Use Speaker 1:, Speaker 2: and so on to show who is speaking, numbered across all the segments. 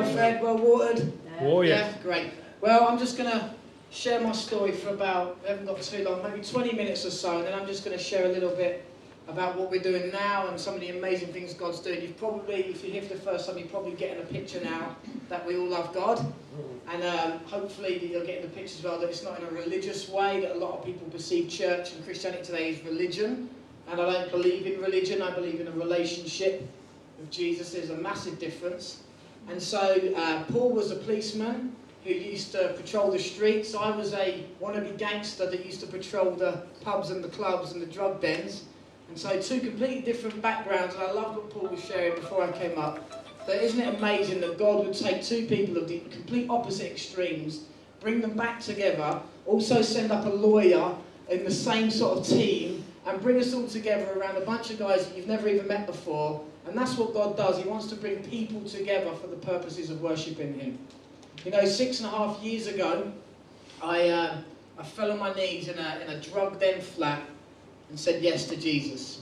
Speaker 1: well fed, well watered?
Speaker 2: Oh,
Speaker 1: Yeah, great. Well, I'm just going to share my story for about, we haven't got too long, maybe 20 minutes or so, and then I'm just going to share a little bit about what we're doing now and some of the amazing things God's doing. You've probably, if you're here for the first time, you're probably getting a picture now that we all love God. And hopefully you're getting the picture as well that it's not in a religious way, that a lot of people perceive church and Christianity today as religion. And I don't believe in religion, I believe in a relationship with Jesus. There's a massive difference. And so Paul was a policeman who used to patrol the streets. I was a wannabe gangster that used to patrol the pubs and the clubs and the drug dens. And so two completely different backgrounds, and I loved what Paul was sharing before I came up. That isn't it amazing that God would take two people of the complete opposite extremes, bring them back together, also send up a lawyer in the same sort of team, and bring us all together around a bunch of guys that you've never even met before. And that's what God does. He wants to bring people together for the purposes of worshipping Him. You know, 6.5 years ago, I fell on my knees in a drug den flat and said yes to Jesus.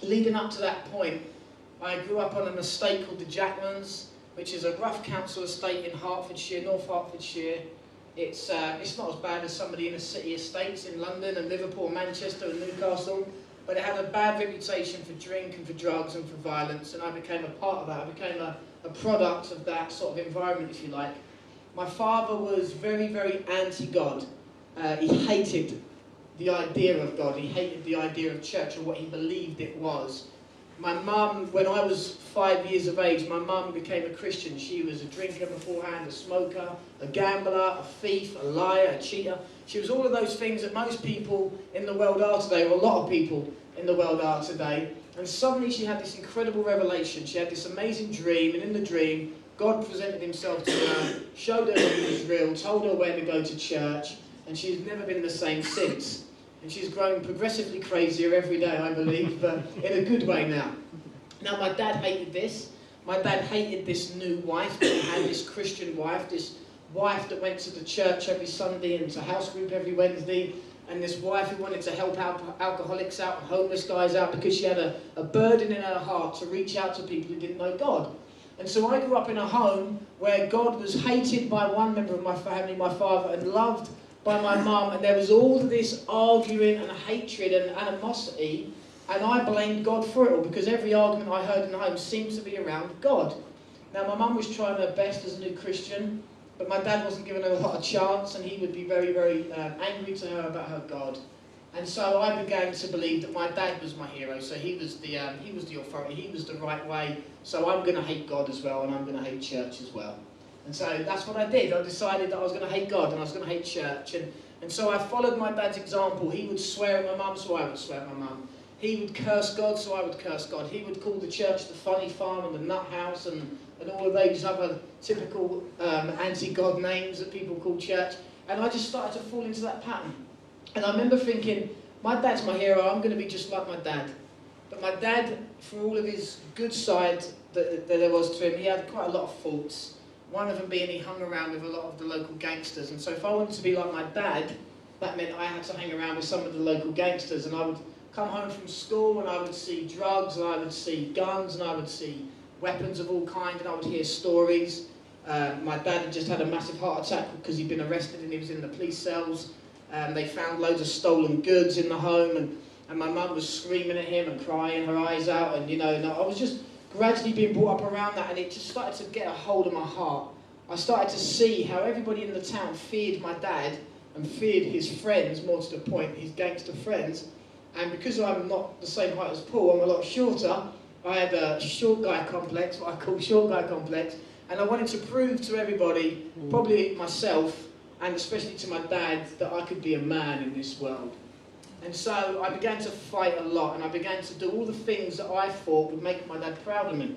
Speaker 1: Leading up to that point, I grew up on an estate called the Jackmans, which is a rough council estate in Hertfordshire, North Hertfordshire. It's not as bad as some of the inner city estates in London and Liverpool, Manchester and Newcastle, but it had a bad reputation for drink and for drugs and for violence, and I became a part of that. I became a product of that sort of environment, if you like. My father was very, very anti-God. He hated the idea of God. He hated the idea of church and what he believed it was. My mum, when I was 5 years of age, my mum became a Christian. She was a drinker beforehand, a smoker, a gambler, a thief, a liar, a cheater. She was all of those things that most people in the world are today, or a lot of people in the world are today. And suddenly she had this incredible revelation. She had this amazing dream, and in the dream, God presented himself to her, showed her that he was real, told her where to go to church, and she's never been the same since. And she's grown progressively crazier every day, I believe, but in a good way now. Now, my dad hated this. My dad hated this new wife that he had, this Christian wife, this wife that went to the church every Sunday and to house group every Wednesday, and this wife who wanted to help out alcoholics out and homeless guys out because she had a burden in her heart to reach out to people who didn't know God. And so I grew up in a home where God was hated by one member of my family, my father, and loved by my mum, and there was all this arguing and hatred and animosity, and I blamed God for it all because every argument I heard in the home seemed to be around God. Now, my mum was trying her best as a new Christian, but my dad wasn't giving her a lot of chance, and he would be very, very angry to her about her God. And so I began to believe that my dad was my hero, so he was the authority, he was the right way, so I'm going to hate God as well, and I'm going to hate church as well. And so that's what I did. I decided that I was going to hate God and I was going to hate church. And so I followed my dad's example. He would swear at my mum, so I would swear at my mum. He would curse God, so I would curse God. He would call the church the funny farm and the nut house and all of those other typical anti-God names that people call church. And I just started to fall into that pattern. And I remember thinking, my dad's my hero, I'm going to be just like my dad. But my dad, for all of his good side that there was to him, he had quite a lot of faults. One of them being he hung around with a lot of the local gangsters. And so if I wanted to be like my dad, that meant I had to hang around with some of the local gangsters. And I would come home from school and I would see drugs and I would see guns and I would see weapons of all kinds and I would hear stories. My dad had just had a massive heart attack because he'd been arrested and he was in the police cells. They found loads of stolen goods in the home and my mum was screaming at him and crying her eyes out. And, you know, and I was just gradually being brought up around that, and it just started to get a hold of my heart. I started to see how everybody in the town feared my dad and feared his friends, more to the point, his gangster friends. And because I'm not the same height as Paul, I'm a lot shorter, I had a short guy complex, what I call short guy complex, and I wanted to prove to everybody, probably myself, and especially to my dad, that I could be a man in this world. And so I began to fight a lot, and I began to do all the things that I thought would make my dad proud of me.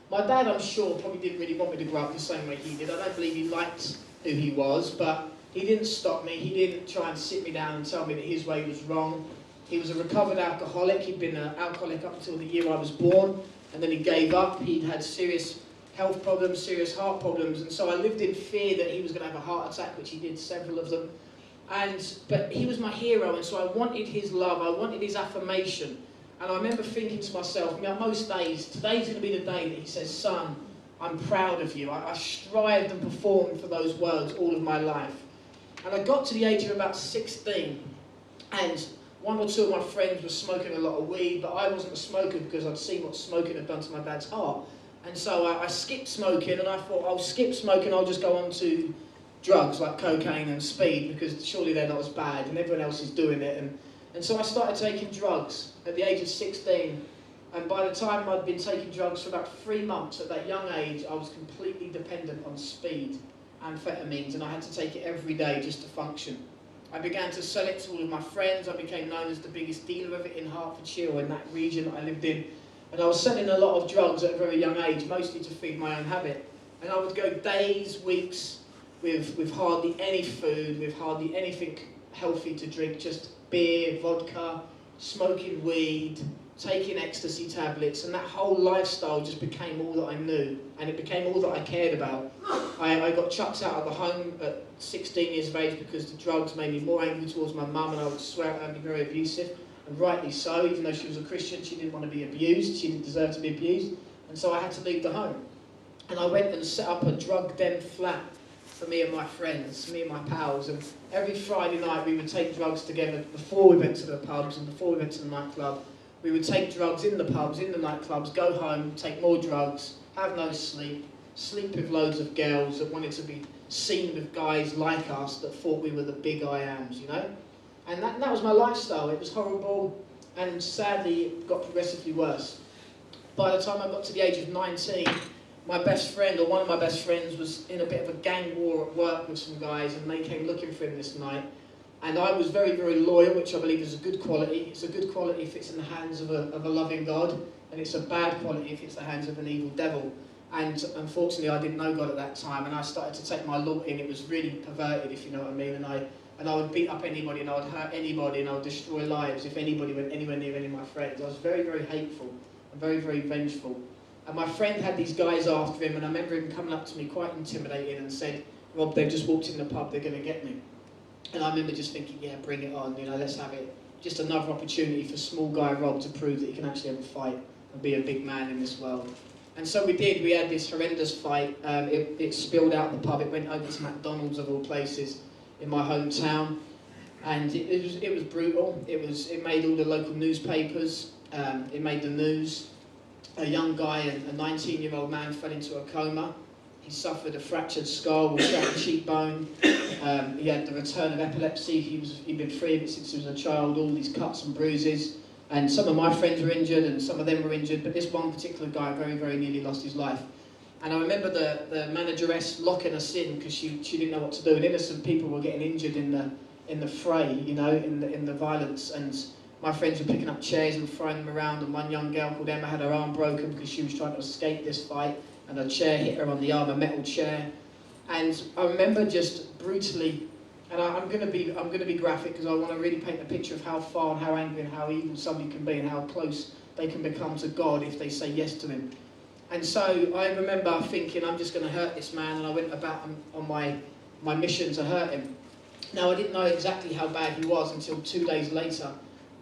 Speaker 1: My dad, I'm sure, probably didn't really want me to grow up the same way he did. I don't believe he liked who he was, but he didn't stop me. He didn't try and sit me down and tell me that his way was wrong. He was a recovered alcoholic. He'd been an alcoholic up until the year I was born, and then he gave up. He'd had serious health problems, serious heart problems, and so I lived in fear that he was going to have a heart attack, which he did, several of them. But he was my hero, and so I wanted his love, I wanted his affirmation. And I remember thinking to myself, most days, today's going to be the day that he says, son, I'm proud of you. I strived and performed for those words all of my life. And I got to the age of about 16, and one or two of my friends were smoking a lot of weed, but I wasn't a smoker because I'd seen what smoking had done to my dad's heart. And so I skipped smoking, and I thought, I'll skip smoking, I'll just go on to drugs like cocaine and speed, because surely they're not as bad, and everyone else is doing it. And so I started taking drugs at the age of 16, and by the time I'd been taking drugs for about 3 months, at that young age, I was completely dependent on speed, amphetamines, and I had to take it every day just to function. I began to sell it to all of my friends. I became known as the biggest dealer of it in Hertfordshire, or in that region that I lived in. And I was selling a lot of drugs at a very young age, mostly to feed my own habit. And I would go days, weeks, with hardly any food, with hardly anything healthy to drink, just beer, vodka, smoking weed, taking ecstasy tablets, and that whole lifestyle just became all that I knew, and it became all that I cared about. I got chucked out of the home at 16 years of age because the drugs made me more angry towards my mum, and I would swear at her and be very abusive, and rightly so. Even though she was a Christian, she didn't want to be abused, she didn't deserve to be abused, and so I had to leave the home. And I went and set up a drug den flat for me and my friends, me and my pals, and every Friday night we would take drugs together before we went to the pubs and before we went to the nightclub. We would take drugs in the pubs, in the nightclubs, go home, take more drugs, have no sleep, sleep with loads of girls that wanted to be seen with guys like us that thought we were the big I ams, you know? And that was my lifestyle. It was horrible, and sadly it got progressively worse. By the time I got to the age of 19, my best friend, or one of my best friends, was in a bit of a gang war at work with some guys, and they came looking for him this night. And I was very, very loyal, which I believe is a good quality. It's a good quality if it's in the hands of a loving God, and it's a bad quality if it's in the hands of an evil devil. And unfortunately, I didn't know God at that time, and I started to take my loyalty, and it was really perverted, if you know what I mean. And I would beat up anybody, and I would hurt anybody, and I would destroy lives if anybody went anywhere near any of my friends. I was very, very hateful and very, very vengeful. And my friend had these guys after him, and I remember him coming up to me quite intimidating and said, "Rob, they've just walked in the pub, they're going to get me." And I remember just thinking, yeah, bring it on, you know, let's have it. Just another opportunity for small guy Rob to prove that he can actually have a fight and be a big man in this world. And so we did. We had this horrendous fight. It spilled out the pub. It went over to McDonald's, of all places, in my hometown. And it was brutal. It made all the local newspapers. It made the news. A young guy, a 19-year-old man, fell into a coma. He suffered a fractured skull with shattered cheekbone. He had the return of epilepsy. He'd been free of it since he was a child, all these cuts and bruises. And some of my friends were injured, and some of them were injured, but this one particular guy very, very nearly lost his life. And I remember the manageress locking us in because she didn't know what to do, and innocent people were getting injured in the fray, you know, in the violence. And my friends were picking up chairs and throwing them around, and one young girl called Emma had her arm broken because she was trying to escape this fight, and a chair hit her on the arm, a metal chair. And I remember just brutally, and I'm going to be graphic because I want to really paint a picture of how far and how angry and how evil somebody can be and how close they can become to God if they say yes to him. And so I remember thinking, I'm just going to hurt this man, and I went about on my mission to hurt him. Now, I didn't know exactly how bad he was until 2 days later,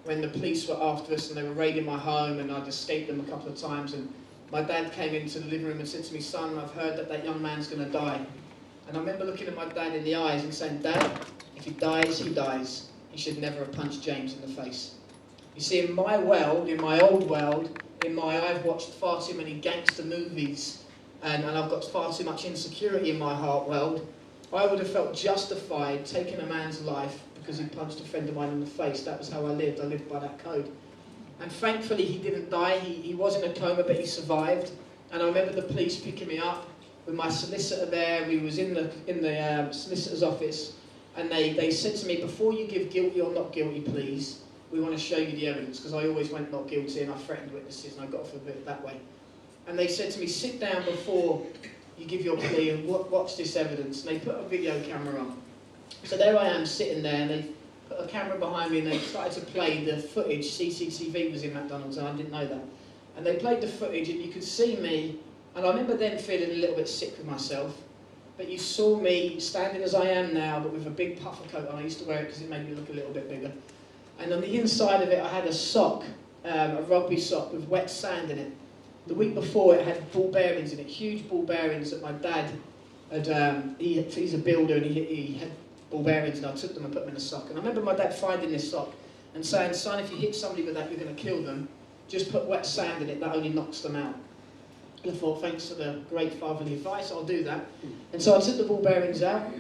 Speaker 1: when the police were after us and they were raiding my home, and I'd escaped them a couple of times, and my dad came into the living room and said to me, "Son, I've heard that young man's going to die." And I remember looking at my dad in the eyes and saying, "Dad, if he dies, he dies. He should never have punched James in the face." You see, in my world, in my old world, I've watched far too many gangster movies, and I've got far too much insecurity in my heart world. I would have felt justified taking a man's life because he punched a friend of mine in the face. That was how I lived. I lived by that code. And thankfully he didn't die. He was in a coma, but he survived. And I remember the police picking me up with my solicitor there. We was in the solicitor's office, and they said to me, "Before you give guilty or not guilty, please, we want to show you the evidence," because I always went not guilty, and I threatened witnesses, and I got off of it that way. And they said to me, "Sit down before you give your plea and watch this evidence." And they put a video camera on. So there I am sitting there, and they put a camera behind me, and they started to play the footage. CCTV was in McDonald's, and I didn't know that. And they played the footage, and you could see me, and I remember then feeling a little bit sick with myself. But you saw me standing as I am now, but with a big puffer coat on. I used to wear it because it made me look a little bit bigger. And on the inside of it, I had a sock, a rugby sock with wet sand in it. The week before, it had ball bearings in it, huge ball bearings that my dad had, he's a builder, and he had ball bearings, and I took them and put them in a sock. And I remember my dad finding this sock and saying, son, if you hit somebody with that, you're going to kill them. Just put wet sand in it, that only knocks them out. And I thought, thanks for the great fatherly advice, I'll do that. And so I took the ball bearings out,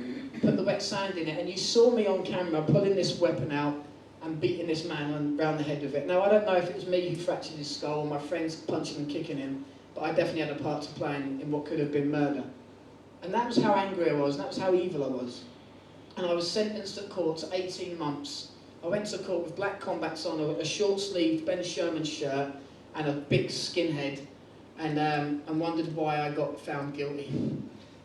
Speaker 1: put the wet sand in it, and you saw me on camera pulling this weapon out and beating this man around the head with it. Now, I don't know if it was me who fractured his skull or my friends punching and kicking him, but I definitely had a part to play in what could have been murder. And that was how angry I was, and that was how evil I was. And I was sentenced at court to 18 months. I went to court with black combats on, a short-sleeved Ben Sherman shirt and a big skinhead, and wondered why I got found guilty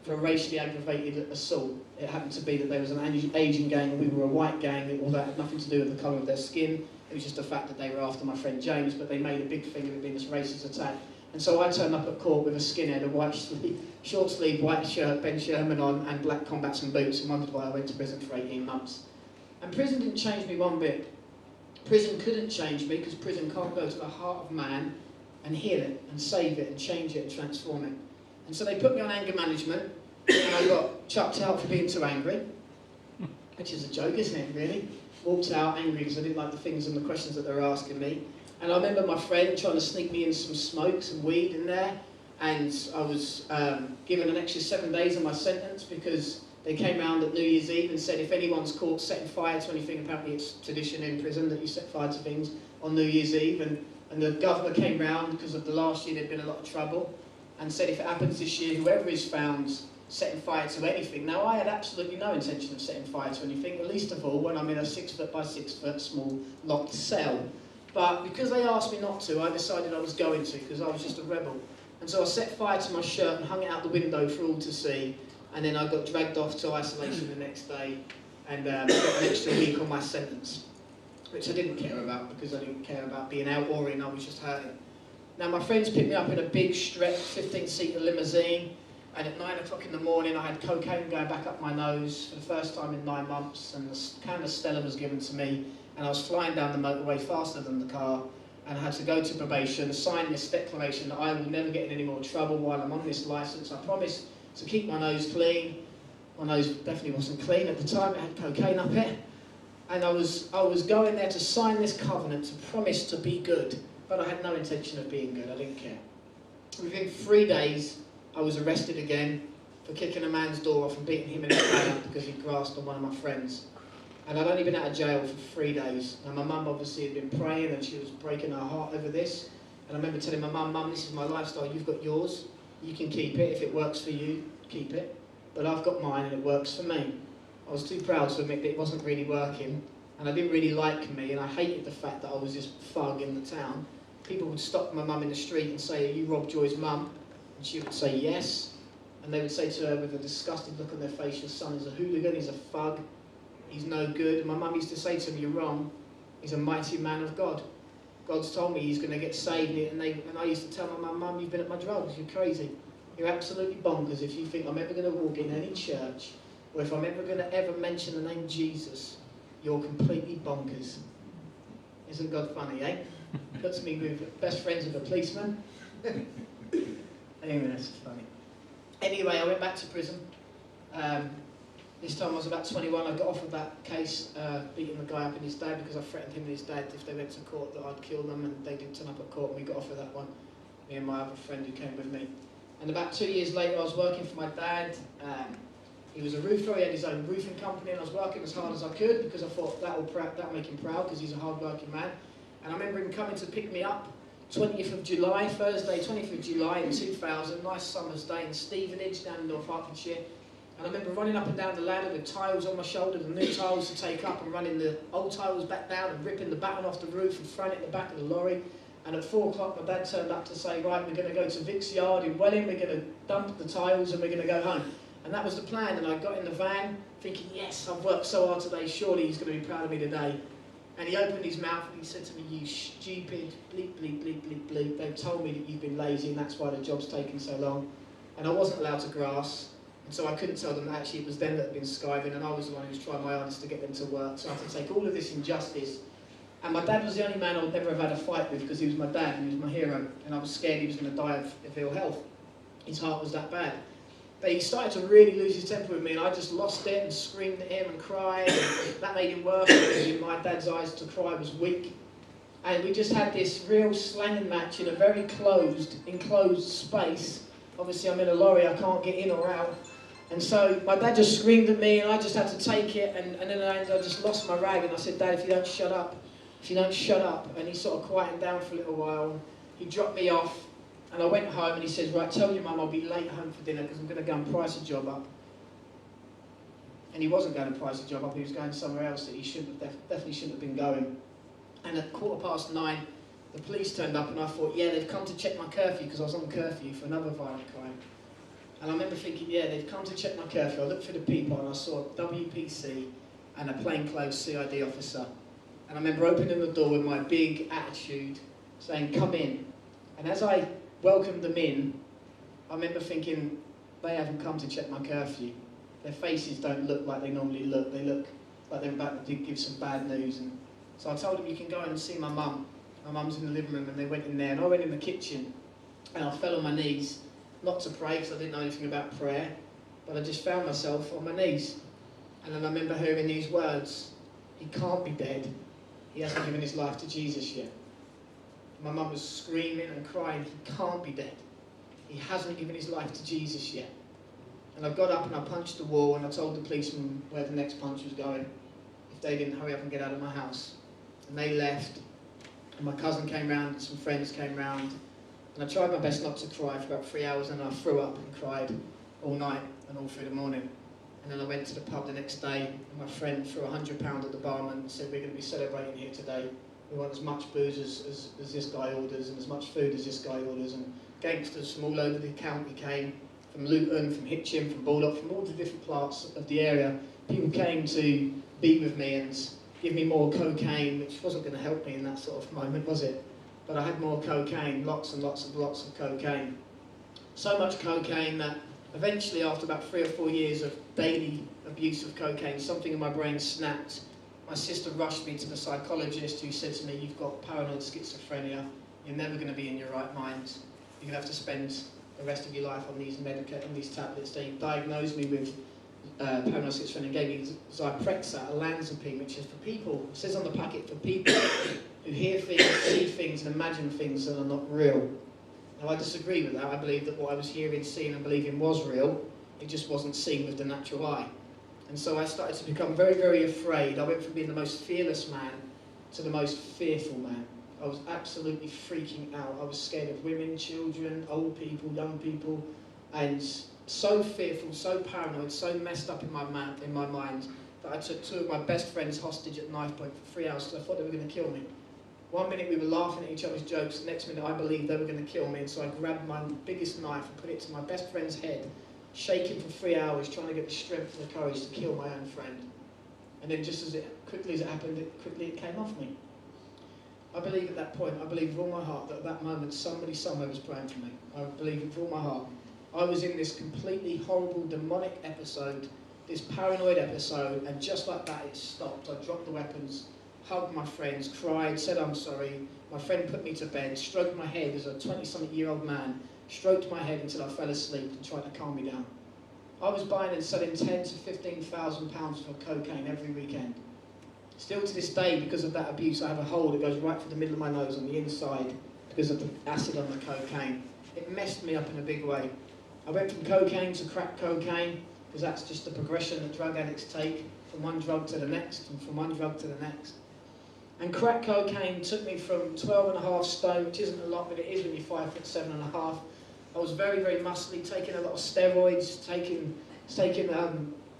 Speaker 1: for a racially aggravated assault. It happened to be that there was an Asian gang and we were a white gang, all that had nothing to do with the colour of their skin. It was just the fact that they were after my friend James, but they made a big thing of it being this racist attack. And so I turned up at court with a skinhead, a short-sleeved white shirt, Ben Sherman on, and black combats and boots, and wondered why I went to prison for 18 months. And prison didn't change me one bit. Prison couldn't change me, because prison can't go to the heart of man and heal it, and save it, and change it, and transform it. And so they put me on anger management, and I got chucked out for being too angry, which is a joke, isn't it, really? Walked out angry because I didn't like the things and the questions that they were asking me. And I remember my friend trying to sneak me in some smoke, some weed in there, and I was given an extra 7 days on my sentence because they came round at New Year's Eve and said if anyone's caught setting fire to anything, apparently it's tradition in prison that you set fire to things on New Year's Eve, and the governor came round because of the last year there'd been a lot of trouble, and said if it happens this year, whoever is found setting fire to anything. Now, I had absolutely no intention of setting fire to anything, at least of all when I'm in a 6 foot by 6 foot small locked cell. But because they asked me not to, I decided I was going to, because I was just a rebel. And so I set fire to my shirt and hung it out the window for all to see, and then I got dragged off to isolation the next day and got an extra week on my sentence, which I didn't care about because I didn't care about being out or in, I was just hurting. Now, my friends picked me up in a big, stretched 15-seater limousine, and at 9 o'clock in the morning I had cocaine going back up my nose for the first time in 9 months, and the can of Stella was given to me, and I was flying down the motorway faster than the car, and I had to go to probation, sign this declaration that I will never get in any more trouble while I'm on this licence. I promised to keep my nose clean. My nose definitely wasn't clean at the time, it had cocaine up it. And I was going there to sign this covenant, to promise to be good, but I had no intention of being good, I didn't care. Within 3 days, I was arrested again for kicking a man's door off and beating him in the head because he grasped on one of my friends. And I'd only been out of jail for 3 days. And my mum obviously had been praying and she was breaking her heart over this. And I remember telling my mum, Mum, this is my lifestyle, you've got yours. You can keep it. If it works for you, keep it. But I've got mine and it works for me. I was too proud to admit that it wasn't really working. And I didn't really like me, and I hated the fact that I was this thug in the town. People would stop my mum in the street and say, "Are you Rob Joy's mum?" And she would say, "Yes." And they would say to her with a disgusted look on their face, "Your son is a hooligan, he's a thug, he's no good." And my mum used to say to me, "You're wrong, he's a mighty man of God. God's told me he's going to get saved." And I used to tell my mum, "Mum, you've been at my drugs, you're crazy. You're absolutely bonkers if you think I'm ever going to walk in any church, or if I'm ever going to ever mention the name Jesus. You're completely bonkers." Isn't God funny, eh? Puts me with best friends with a policeman. Anyway, that's funny. Anyway, I went back to prison. This time I was about 21. I got off of that case, beating the guy up and his dad, because I threatened him and his dad if they went to court that I'd kill them, and they didn't turn up at court, and we got off of that one, me and my other friend who came with me. And about 2 years later, I was working for my dad. He was a roofer, he had his own roofing company, and I was working as hard as I could because I thought that'll make him proud because he's a hard-working man. And I remember him coming to pick me up, 20th of July, Thursday, 20th of July in 2000, nice summer's day in Stevenage down in North Hertfordshire. And I remember running up and down the ladder with tiles on my shoulder, the new tiles to take up, and running the old tiles back down and ripping the batten off the roof and throwing it in the back of the lorry. And at 4 o'clock, my dad turned up to say, "Right, we're going to go to Vic's yard in Welling, we're going to dump the tiles and we're going to go home." And that was the plan, and I got in the van thinking, yes, I've worked so hard today, surely he's going to be proud of me today. And he opened his mouth and he said to me, "You stupid, bleep, bleep, bleep, bleep, bleep. They've told me that you've been lazy and that's why the job's taken so long." And I wasn't allowed to grass, and so I couldn't tell them that actually it was them that had been skiving, and I was the one who was trying my hardest to get them to work. So I had to take all of this injustice And my dad was the only man I would never have had a fight with because he was my dad and he was my hero. And I was scared he was going to die of ill health. His heart was that bad. But he started to really lose his temper with me, and I just lost it and screamed at him and cried. And that made him worse because in my dad's eyes to cry was weak. And we just had this real slanging match in a very enclosed space. Obviously I'm in a lorry, I can't get in or out. And so my dad just screamed at me and I just had to take it, and then I just lost my rag and I said, Dad, if you don't shut up, and he sort of quieted down for a little while. He dropped me off and I went home and he says, right, tell your mum I'll be late home for dinner because I'm going to go and price a job up. And he wasn't going to price a job up, he was going somewhere else that he definitely shouldn't have been going. And at 9:15, the police turned up and I thought, yeah, they've come to check my curfew because I was on curfew for another violent crime. And I remember thinking, yeah, they've come to check my curfew. I looked through the people and I saw WPC and a plainclothes CID officer. And I remember opening the door with my big attitude, saying, come in. And as I welcomed them in, I remember thinking, they haven't come to check my curfew. Their faces don't look like they normally look. They look like they're about to give some bad news. And so I told them, you can go and see my mum. My mum's in the living room, and they went in there. And I went in the kitchen, and I fell on my knees. Not to pray, because I didn't know anything about prayer, but I just found myself on my knees. And then I remember hearing these words, he can't be dead. He hasn't given his life to Jesus yet. My mum was screaming and crying, he can't be dead. He hasn't given his life to Jesus yet. And I got up and I punched the wall and I told the policeman where the next punch was going, if they didn't hurry up and get out of my house. And they left, and my cousin came round and some friends came round. And I tried my best not to cry for about 3 hours, and I threw up and cried all night and all through the morning. And then I went to the pub the next day, and my friend threw £100 at the barman and said, we're going to be celebrating here today. We want as much booze as this guy orders and as much food as this guy orders. And gangsters from all over the county came, from Luton, from Hitchin, from Baldock, from all the different parts of the area. People came to be with me and give me more cocaine, which wasn't going to help me in that sort of moment, was it? But I had more cocaine, lots of cocaine. So much cocaine that eventually, after about 3 or 4 years of daily abuse of cocaine, something in my brain snapped. My sister rushed me to the psychologist, who said to me, you've got paranoid schizophrenia, you're never going to be in your right mind, you're going to have to spend the rest of your life on these tablets. They diagnosed me with paranoid schizophrenia and gave me Zyprexa, olanzapine, which is for people, it says on the packet, for people who hear things, see things and imagine things that are not real. Now I disagree with that. I believe that what I was hearing, seeing and believing was real. It just wasn't seen with the natural eye. And so I started to become very, very afraid. I went from being the most fearless man to the most fearful man. I was absolutely freaking out. I was scared of women, children, old people, young people, and so fearful, so paranoid, so messed up in my mind that I took 2 of my best friends hostage at knife point for 3 hours because I thought they were going to kill me. 1 minute we were laughing at each other's jokes, the next minute I believed they were going to kill me, and so I grabbed my biggest knife and put it to my best friend's head, shaking for 3 hours, trying to get the strength and the courage to kill my own friend. And then just as quickly as it happened, it came off me. I believe at that point, I believe with all my heart that at that moment somebody somewhere was praying for me. I believe with all my heart. I was in this completely horrible, demonic episode, this paranoid episode, and just like that it stopped. I dropped the weapons, hugged my friends, cried, said I'm sorry. My friend put me to bed, stroked my head as a 20-something-year-old man, stroked my head until I fell asleep and tried to calm me down. I was buying and selling £10,000 to £15,000 for cocaine every weekend. Still to this day, because of that abuse, I have a hole that goes right through the middle of my nose on the inside because of the acid on the cocaine. It messed me up in a big way. I went from cocaine to crack cocaine, because that's just the progression that drug addicts take, from one drug to the next, and from one drug to the next. And crack cocaine took me from 12.5 stone, which isn't a lot, but it is when you're 5'7.5". I was very, very muscly, taking a lot of steroids, taking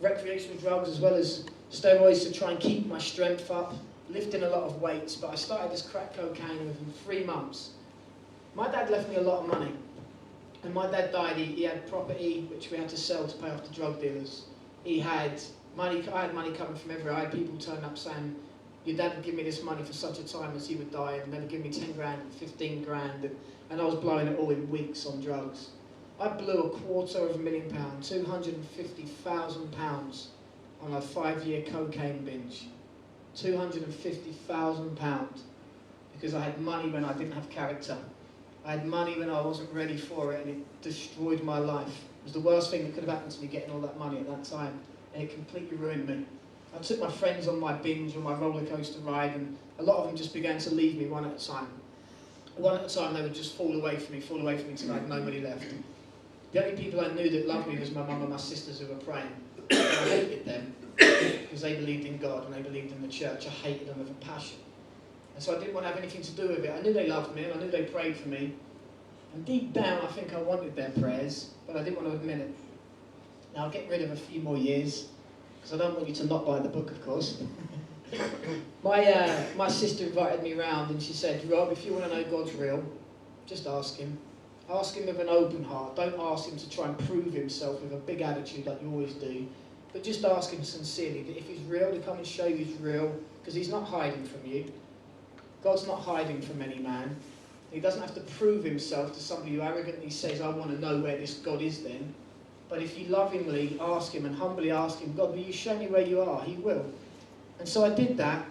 Speaker 1: recreational drugs as well as steroids to try and keep my strength up, lifting a lot of weights. But I started this crack cocaine within 3 months. My dad left me a lot of money. And my dad died, he had property which we had to sell to pay off the drug dealers. He had money, I had money coming from everywhere. I had people turn up saying, your dad would give me this money for such a time as he would die, and they would give me 10 grand, 15 grand, and I was blowing it all in weeks on drugs. I blew £250,000, £250,000 on a 5-year cocaine binge. £250,000 because I had money when I didn't have character. I had money when I wasn't ready for it, and it destroyed my life. It was the worst thing that could have happened to me, getting all that money at that time, and it completely ruined me. I took my friends on my binge, on my roller coaster ride, and a lot of them just began to leave me one at a time. One at a time they would just fall away from me until I had nobody left. The only people I knew that loved me was my mum and my sisters who were praying. I hated them because they believed in God and they believed in the church. I hated them with a passion. And so I didn't want to have anything to do with it. I knew they loved me and I knew they prayed for me. And deep down I think I wanted their prayers, but I didn't want to admit it. Now I'll get rid of a few more years, because I don't want you to not buy the book, of course. My sister invited me round and she said, Rob, if you want to know God's real, just ask him. Ask him with an open heart. Don't ask him to try and prove himself with a big attitude like you always do. But just ask him sincerely that if he's real, to come and show you he's real, because he's not hiding from you. God's not hiding from any man. He doesn't have to prove himself to somebody who arrogantly says, I want to know where this God is then. But if you lovingly ask him and humbly ask him, God, will you show me where you are? He will. And so I did that,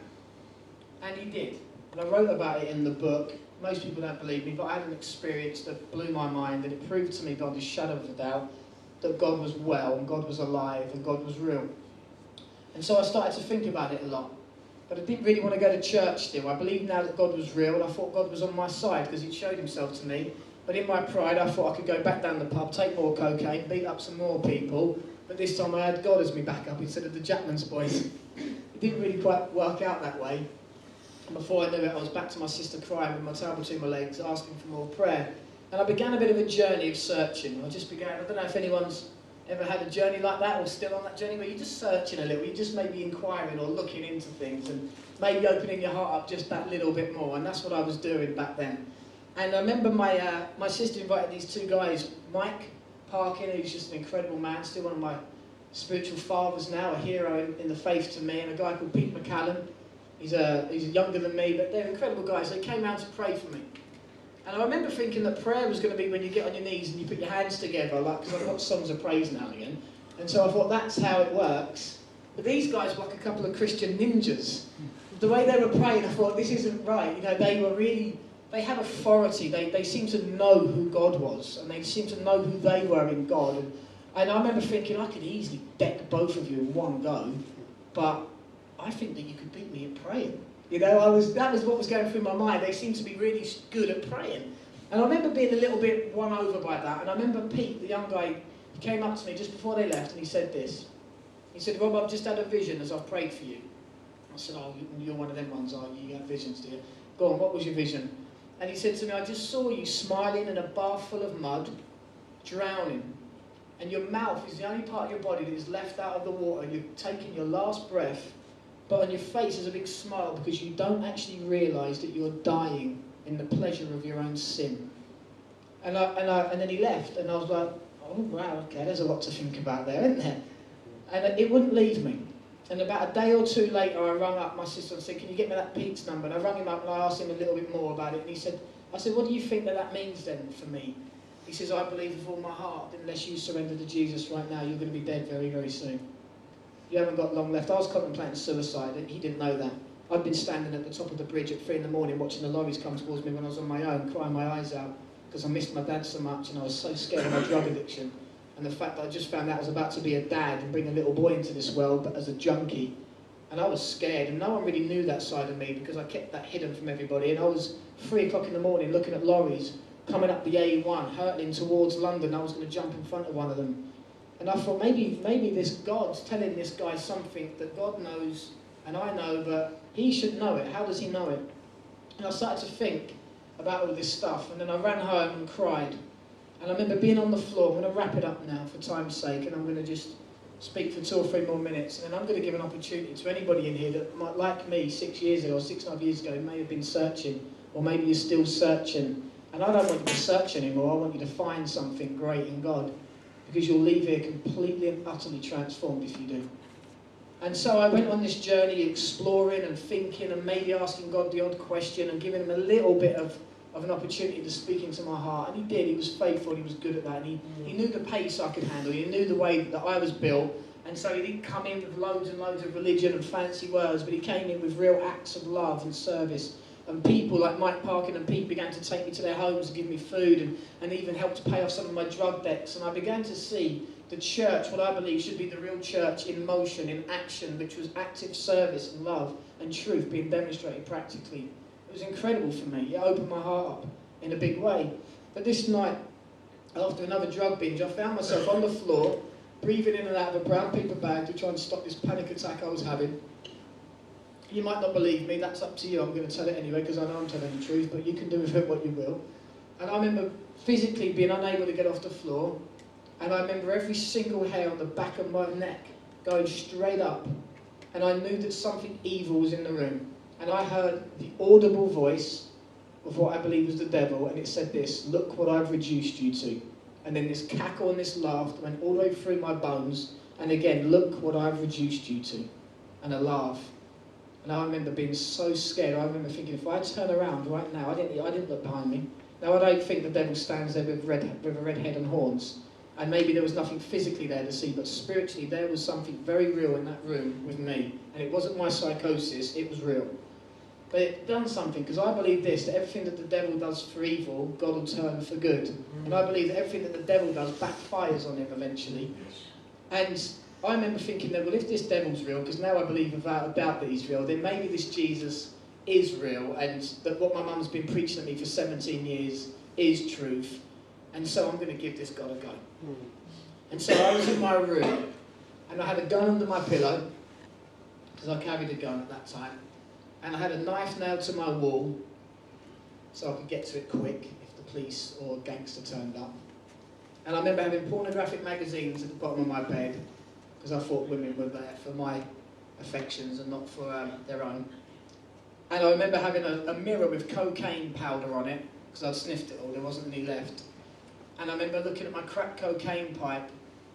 Speaker 1: and he did. And I wrote about it in the book. Most people don't believe me, but I had an experience that blew my mind, and it proved to me beyond a shadow of a doubt that God was well, and God was alive, and God was real. And so I started to think about it a lot. But I didn't really want to go to church still. I believed now that God was real, and I thought God was on my side because he'd showed himself to me. But in my pride, I thought I could go back down the pub, take more cocaine, beat up some more people. But this time I had God as me backup instead of the Jackman's boys. It didn't really quite work out that way. And before I knew it, I was back to my sister crying with my tail between my legs, asking for more prayer. And I began a bit of a journey of searching. I don't know if anyone's ever had a journey like that or still on that journey, where you're just searching a little, you're just maybe inquiring or looking into things and maybe opening your heart up just that little bit more. And that's what I was doing back then. And I remember my sister invited these two guys, Mike Parkin, who's just an incredible man, still one of my spiritual fathers now, a hero in the faith to me, and a guy called Pete McCallum. He's younger than me, but they're incredible guys. They came out to pray for me. And I remember thinking that prayer was going to be when you get on your knees and you put your hands together, like, because I've got songs of praise now and again. And so I thought that's how it works. But these guys were like a couple of Christian ninjas. The way they were praying, I thought, this isn't right. You know, they had authority. They seemed to know who God was, and they seemed to know who they were in God. And I remember thinking, I could easily deck both of you in one go, but I think that you could beat me at praying. You know, that was what was going through my mind. They seemed to be really good at praying. And I remember being a little bit won over by that. And I remember Pete, the young guy, he came up to me just before they left and he said this. He said, Rob, I've just had a vision as I've prayed for you. I said, oh, you're one of them ones, are you? You have visions, do you? Go on, what was your vision? And he said to me, I just saw you smiling in a bath full of mud, drowning. And your mouth is the only part of your body that is left out of the water. You're taking your last breath. But on your face is a big smile because you don't actually realise that you're dying in the pleasure of your own sin. And then he left, and I was like, oh wow, okay, there's a lot to think about there, isn't there? And it wouldn't leave me. And about a day or two later, I rang up my sister and said, can you get me that Pete's number? And I rang him up and I asked him a little bit more about it. And I said, what do you think that means then for me? He says, I believe with all my heart that unless you surrender to Jesus right now, you're going to be dead very, very soon. You haven't got long left. I was contemplating suicide, and he didn't know that. I'd been standing at the top of the bridge at 3 in the morning watching the lorries come towards me when I was on my own, crying my eyes out because I missed my dad so much and I was so scared of my drug addiction. And the fact that I just found out I was about to be a dad and bring a little boy into this world, but as a junkie. And I was scared, and no one really knew that side of me because I kept that hidden from everybody. And I was 3 o'clock in the morning looking at lorries coming up the A1, hurtling towards London. I was going to jump in front of one of them. And I thought, maybe this God's telling this guy something that God knows and I know, but he should know it. How does he know it? And I started to think about all this stuff, and then I ran home and cried. And I remember being on the floor. I'm going to wrap it up now for time's sake, and I'm going to just speak for 2 or 3 more minutes, and then I'm going to give an opportunity to anybody in here that might, like me, 6 years ago or 6.5 years ago, may have been searching, or maybe you're still searching. And I don't want you to search anymore. I want you to find something great in God, because you'll leave here completely and utterly transformed if you do. And so I went on this journey exploring and thinking and maybe asking God the odd question and giving him a little bit of an opportunity to speak into my heart. And he did. He was faithful. He was good at that. And he knew the pace I could handle. He knew the way that I was built. And so he didn't come in with loads and loads of religion and fancy words, but he came in with real acts of love and service. And people like Mike Parkin and Pete began to take me to their homes and give me food and even helped to pay off some of my drug debts. And I began to see the church, what I believe should be the real church, in motion, in action, which was active service and love and truth being demonstrated practically. It was incredible for me. It opened my heart up in a big way. But this night, after another drug binge, I found myself on the floor, breathing in and out of a brown paper bag to try and stop this panic attack I was having. You might not believe me, that's up to you. I'm going to tell it anyway because I know I'm telling the truth, but you can do with it what you will. And I remember physically being unable to get off the floor, and I remember every single hair on the back of my neck going straight up, and I knew that something evil was in the room. And I heard the audible voice of what I believe was the devil, and it said this: "Look what I've reduced you to." And then this cackle and this laugh went all the way through my bones, and again, "Look what I've reduced you to," and a laugh. And I remember being so scared. I remember thinking, if I turn around right now, I didn't look behind me. Now I don't think the devil stands there with a red head and horns, and maybe there was nothing physically there to see, but spiritually there was something very real in that room with me, and it wasn't my psychosis, it was real. But it done something, because I believe this, that everything that the devil does for evil, God will turn for good. And I believe that everything that the devil does backfires on him eventually. And I remember thinking that, well, if this devil's real, because now I believe without a doubt that he's real, then maybe this Jesus is real, and that what my mum's been preaching at me for 17 years is truth. And so I'm going to give this God a go. And so I was in my room, and I had a gun under my pillow, because I carried a gun at that time. And I had a knife nailed to my wall, so I could get to it quick if the police or a gangster turned up. And I remember having pornographic magazines at the bottom of my bed, because I thought women were there for my affections and not for their own. And I remember having a mirror with cocaine powder on it, because I'd sniffed it all, there wasn't any left. And I remember looking at my crack cocaine pipe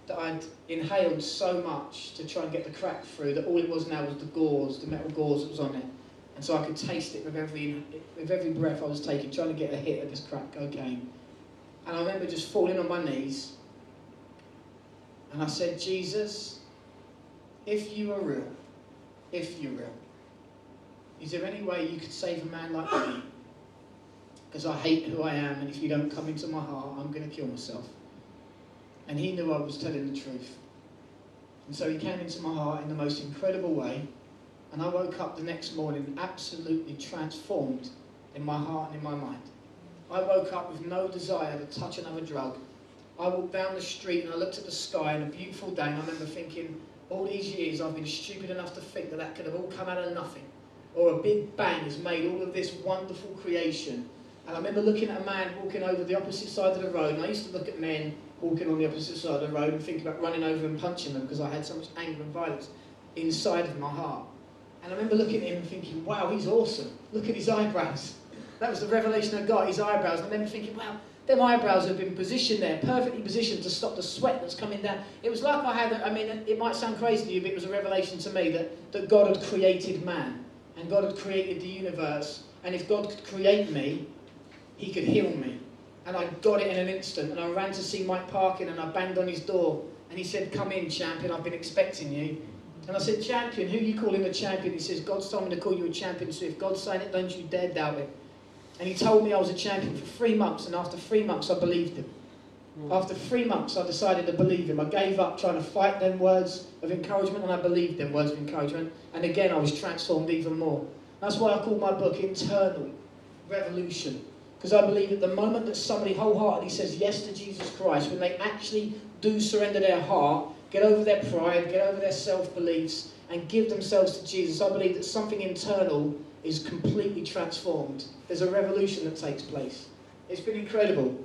Speaker 1: that I'd inhaled so much to try and get the crack through that all it was now was the gauze, the metal gauze that was on it. And so I could taste it with every breath I was taking, trying to get a hit of this crack cocaine. And I remember just falling on my knees, and I said, "Jesus, if you are real, if you're real, is there any way you could save a man like me? Because I hate who I am, and if you don't come into my heart, I'm going to kill myself." And he knew I was telling the truth. And so he came into my heart in the most incredible way, and I woke up the next morning absolutely transformed in my heart and in my mind. I woke up with no desire to touch another drug. I walked down the street and I looked at the sky on a beautiful day, and I remember thinking, all these years I've been stupid enough to think that that could have all come out of nothing, or a big bang has made all of this wonderful creation. And I remember looking at a man walking over the opposite side of the road, and I used to look at men walking on the opposite side of the road and think about running over and punching them, because I had so much anger and violence inside of my heart. And I remember looking at him and thinking, wow, he's awesome. Look at his eyebrows. That was the revelation I got, his eyebrows. And I remember thinking, wow, them eyebrows have been positioned there, perfectly positioned to stop the sweat that's coming down. It was like I had, it might sound crazy to you, but it was a revelation to me that God had created man. And God had created the universe. And if God could create me, he could heal me. And I got it in an instant. And I ran to see Mike Parkin, and I banged on his door. And he said, "Come in, champion, I've been expecting you." And I said, "Champion, who are you calling a champion?" He says, "God's told me to call you a champion, so if God's saying it, don't you dare doubt it." And he told me I was a champion for 3 months, and after 3 months I believed him. After 3 months I decided to believe him. I gave up trying to fight them words of encouragement, and I believed them words of encouragement. And again I was transformed even more. That's why I call my book Internal Revolution. Because I believe at the moment that somebody wholeheartedly says yes to Jesus Christ, when they actually do surrender their heart, get over their pride, get over their self-beliefs, and give themselves to Jesus, I believe that something internal is completely transformed. There's a revolution that takes place. It's been incredible.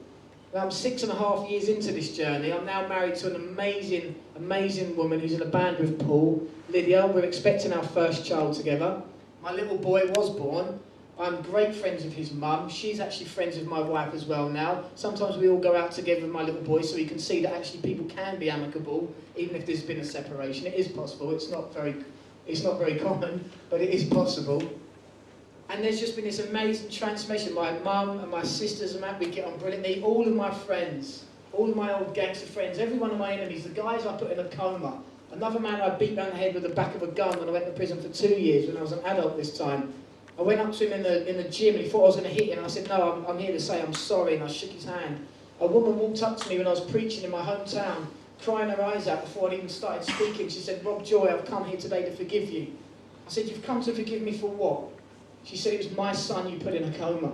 Speaker 1: Now, I'm 6.5 years into this journey. I'm now married to an amazing, amazing woman who's in a band with Paul, Lydia. We're expecting our first child together. My little boy was born. I'm great friends with his mum. She's actually friends with my wife as well now. Sometimes we all go out together with my little boy, so you can see that actually people can be amicable, even if there's been a separation. It is possible. It's not very common, but it is possible. And there's just been this amazing transformation. My mum and my sisters and that, we get on brilliantly. All of my friends, all of my old gangster friends, every one of my enemies, the guys I put in a coma, Another man I beat down the head with the back of a gun when I went to prison for 2 years when I was an adult this time. I went up to him in the gym and he thought I was going to hit him, and I said, no, I'm here to say I'm sorry, and I shook his hand. A woman walked up to me when I was preaching in my hometown, crying her eyes out before I even started speaking. She said, Rob Joy, I've come here today to forgive you. I said, you've come to forgive me for what? She said, it was my son you put in a coma.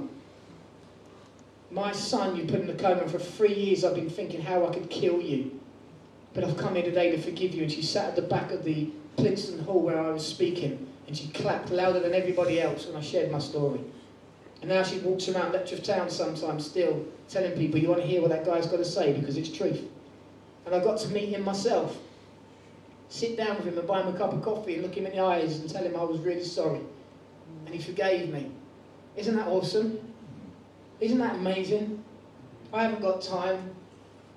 Speaker 1: My son you put in a coma. For 3 years I've been thinking how I could kill you. But I've come here today to forgive you. And she sat at the back of the Princeton Hall where I was speaking, and she clapped louder than everybody else when I shared my story. And now she walks around Letchworth Town sometimes still telling people, you want to hear what that guy's got to say because it's truth. And I got to meet him myself. Sit down with him and buy him a cup of coffee and look him in the eyes and tell him I was really sorry. And he forgave me. Isn't that awesome? Isn't that amazing? I haven't got time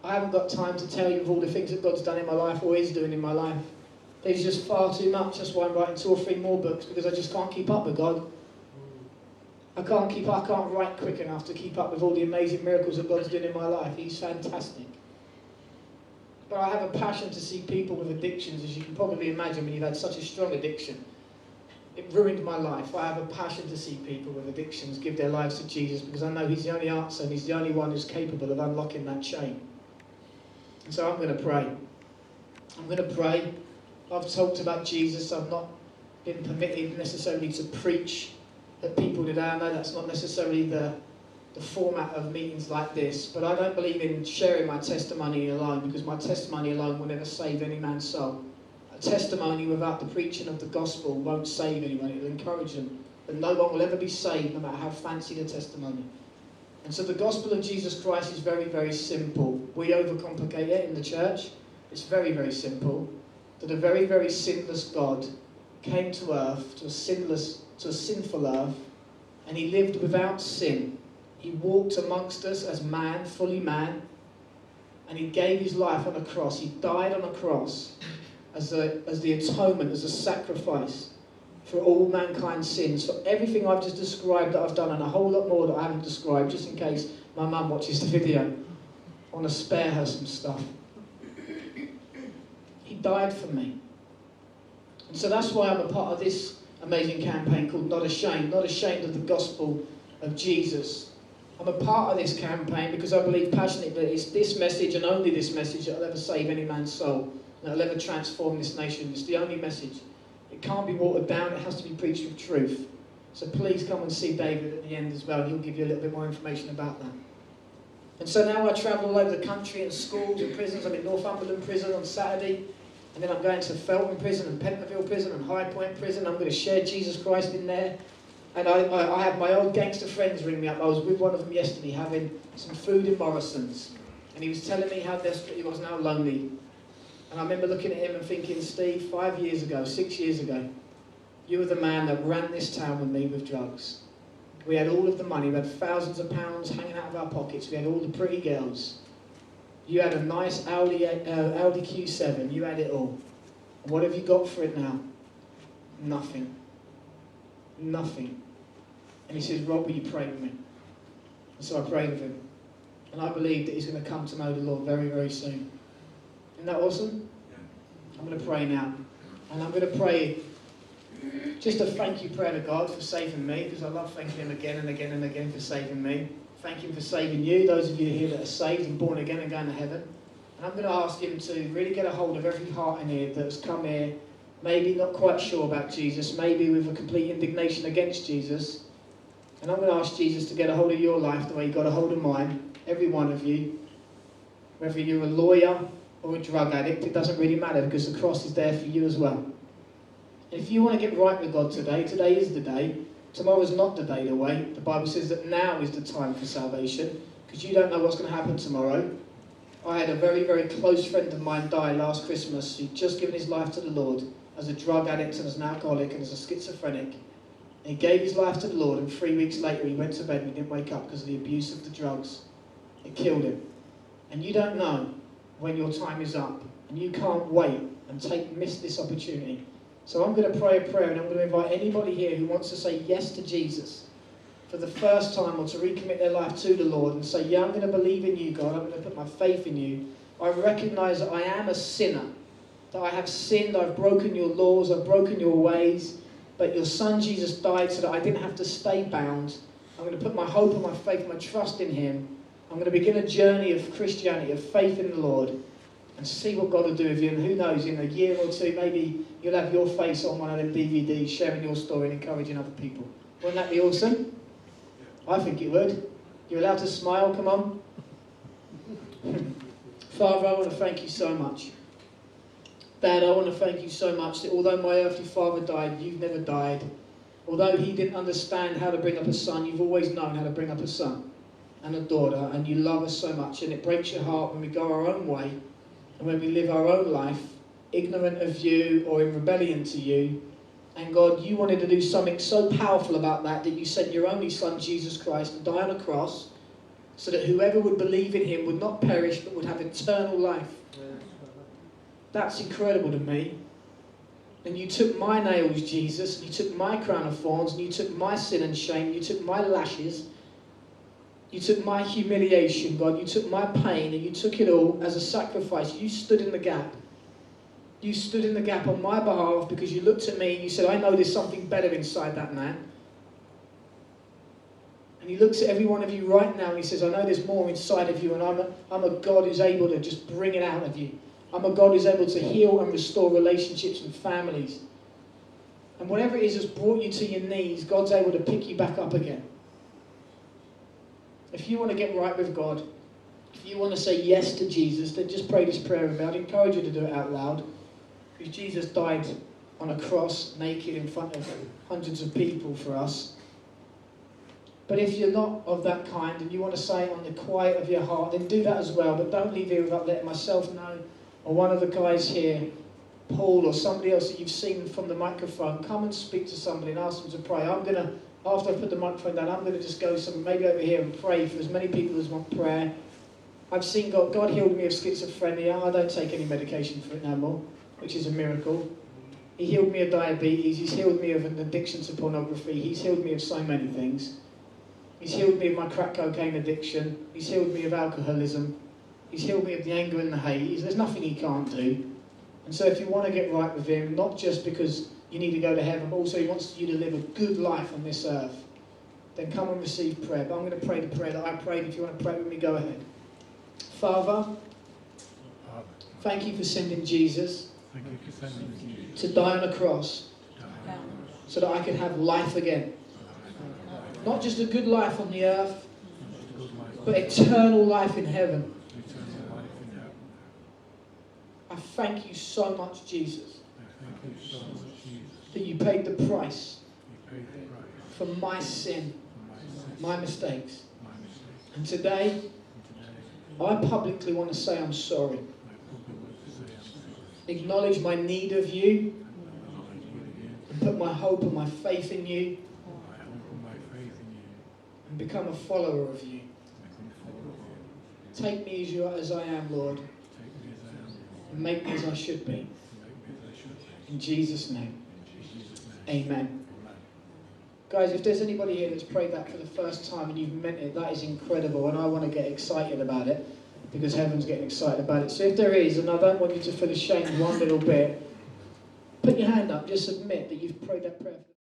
Speaker 1: to tell you of all the things that God's done in my life or is doing in my life. There's just far too much. That's why I'm writing 2 or 3 more books, because I just can't keep up with God. I can't write quick enough to keep up with all the amazing miracles that God's doing in my life. He's fantastic. But I have a passion to see people with addictions, as you can probably imagine when you've had such a strong addiction. It ruined my life. I have a passion to see people with addictions give their lives to Jesus, because I know He's the only answer and He's the only one who's capable of unlocking that chain. And so I'm going to pray. I'm going to pray. I've talked about Jesus. I've not been permitted necessarily to preach at people today. I know that's not necessarily the format of meetings like this, but I don't believe in sharing my testimony alone, because my testimony alone will never save any man's soul. A testimony without the preaching of the gospel won't save anyone. It will encourage them, but no one will ever be saved, no matter how fancy the testimony. And so the gospel of Jesus Christ is very, very simple. We overcomplicate it in the church. It's very, very simple. That a very, very sinless God came to earth, to a sinful earth, and He lived without sin. He walked amongst us as man, fully man, and He gave His life on a cross. He died on a cross as the atonement, as a sacrifice for all mankind's sins, for everything I've just described that I've done, and a whole lot more that I haven't described, just in case my mum watches the video. I want to spare her some stuff. He died for me. And so that's why I'm a part of this amazing campaign called Not Ashamed of the gospel of Jesus. I'm a part of this campaign because I believe passionately that it's this message and only this message that will ever save any man's soul, that will ever transform this nation. It's the only message. It can't be watered down, it has to be preached with truth. So please come and see David at the end as well, and he'll give you a little bit more information about that. And so now I travel all over the country in schools and prisons. I'm in Northumberland prison on Saturday, and then I'm going to Felton prison and Pentonville prison and High Point prison. I'm going to share Jesus Christ in there. And I have my old gangster friends ring me up. I was with one of them yesterday having some food in Morrison's, and he was telling me how desperate he was and how lonely. And I remember looking at him and thinking, Steve, 5 years ago, 6 years ago, you were the man that ran this town with me with drugs. We had all of the money. We had thousands of pounds hanging out of our pockets. We had all the pretty girls. You had a nice Audi Q7. You had it all. And what have you got for it now? Nothing. Nothing. And he says, Rob, will you pray with me? And so I prayed with him. And I believe that he's going to come to know the Lord very, very soon. Isn't that awesome? I'm going to pray now. And I'm going to pray just a thank you prayer to God for saving me, because I love thanking Him again and again and again for saving me. Thank Him for saving you, those of you here that are saved and born again and going to heaven. And I'm going to ask Him to really get a hold of every heart in here that's come here, maybe not quite sure about Jesus, maybe with a complete indignation against Jesus. And I'm going to ask Jesus to get a hold of your life the way He got a hold of mine, every one of you. Whether you're a lawyer or a drug addict, it doesn't really matter, because the cross is there for you as well. And if you want to get right with God today, today is the day. Tomorrow's not the day to wait. The Bible says that now is the time for salvation, because you don't know what's going to happen tomorrow. I had a very, very close friend of mine die last Christmas. He'd just given his life to the Lord as a drug addict and as an alcoholic and as a schizophrenic. And he gave his life to the Lord, and 3 weeks later he went to bed and he didn't wake up because of the abuse of the drugs. It killed him. And you don't know when your time is up, and you can't wait and miss this opportunity. So I'm going to pray a prayer, and I'm going to invite anybody here who wants to say yes to Jesus for the first time, or to recommit their life to the Lord and say, yeah, I'm going to believe in you, God. I'm going to put my faith in you. I recognize that I am a sinner, that I have sinned, I've broken your laws, I've broken your ways, but your Son Jesus died so that I didn't have to stay bound. I'm going to put my hope and my faith, my trust in him. I'm going to begin a journey of Christianity, of faith in the Lord, and see what God will do with you. And who knows, in a year or two, maybe you'll have your face on one of them DVDs, sharing your story and encouraging other people. Wouldn't that be awesome? I think it would. You're allowed to smile, come on. Father, I want to thank you so much. Dad, I want to thank you so much that although my earthly father died, you've never died. Although he didn't understand how to bring up a son, you've always known how to bring up a son and a daughter, and you love us so much, and it breaks your heart when we go our own way and when we live our own life, ignorant of you or in rebellion to you. And God, you wanted to do something so powerful about that you sent your only Son, Jesus Christ, to die on a cross so that whoever would believe in him would not perish but would have eternal life. That's incredible to me. And you took my nails, Jesus, and you took my crown of thorns, and you took my sin and shame, you took my lashes, you took my humiliation, God, you took my pain, and you took it all as a sacrifice. You stood in the gap. You stood in the gap on my behalf because you looked at me and you said, I know there's something better inside that man. And he looks at every one of you right now and he says, I know there's more inside of you, and I'm a God who's able to just bring it out of you. I'm a God who's able to heal and restore relationships and families. And whatever it is that's brought you to your knees, God's able to pick you back up again. If you want to get right with God, if you want to say yes to Jesus, then just pray this prayer with me. I'd encourage you to do it out loud. Because Jesus died on a cross, naked in front of hundreds of people for us. But if you're not of that kind and you want to say it on the quiet of your heart, then do that as well. But don't leave here without letting myself know, or one of the guys here, Paul, or somebody else that you've seen from the microphone. Come and speak to somebody and ask them to pray. I'm going to, after I put the microphone down, I'm going to just go maybe over here and pray for as many people as want prayer. I've seen God healed me of schizophrenia. I don't take any medication for it no more, which is a miracle. He healed me of diabetes. He's healed me of an addiction to pornography. He's healed me of so many things. He's healed me of my crack cocaine addiction. He's healed me of alcoholism. He's healed me of the anger and the hate. There's nothing he can't do. And so if you want to get right with him, not just because you need to go to heaven, but also he wants you to live a good life on this earth, then come and receive prayer. But I'm going to pray the prayer that I prayed. If you want to pray with me, go ahead. Father, thank you for sending Jesus to die on a cross so that I could have life again. Not just a good life on the earth, but eternal life in heaven. I thank you so much, Jesus, that you paid the price for my sin, my mistakes. And today, I publicly want to say I'm sorry. Acknowledge my need of you, and put my hope and my faith in you, and become a follower of you. Take me as I am, Lord, and make me as I should be. In Jesus' name, amen. Guys, if there's anybody here that's prayed that for the first time and you've meant it, that is incredible, and I want to get excited about it because heaven's getting excited about it. So if there is, and I don't want you to feel ashamed one little bit, put your hand up, just admit that you've prayed that prayer.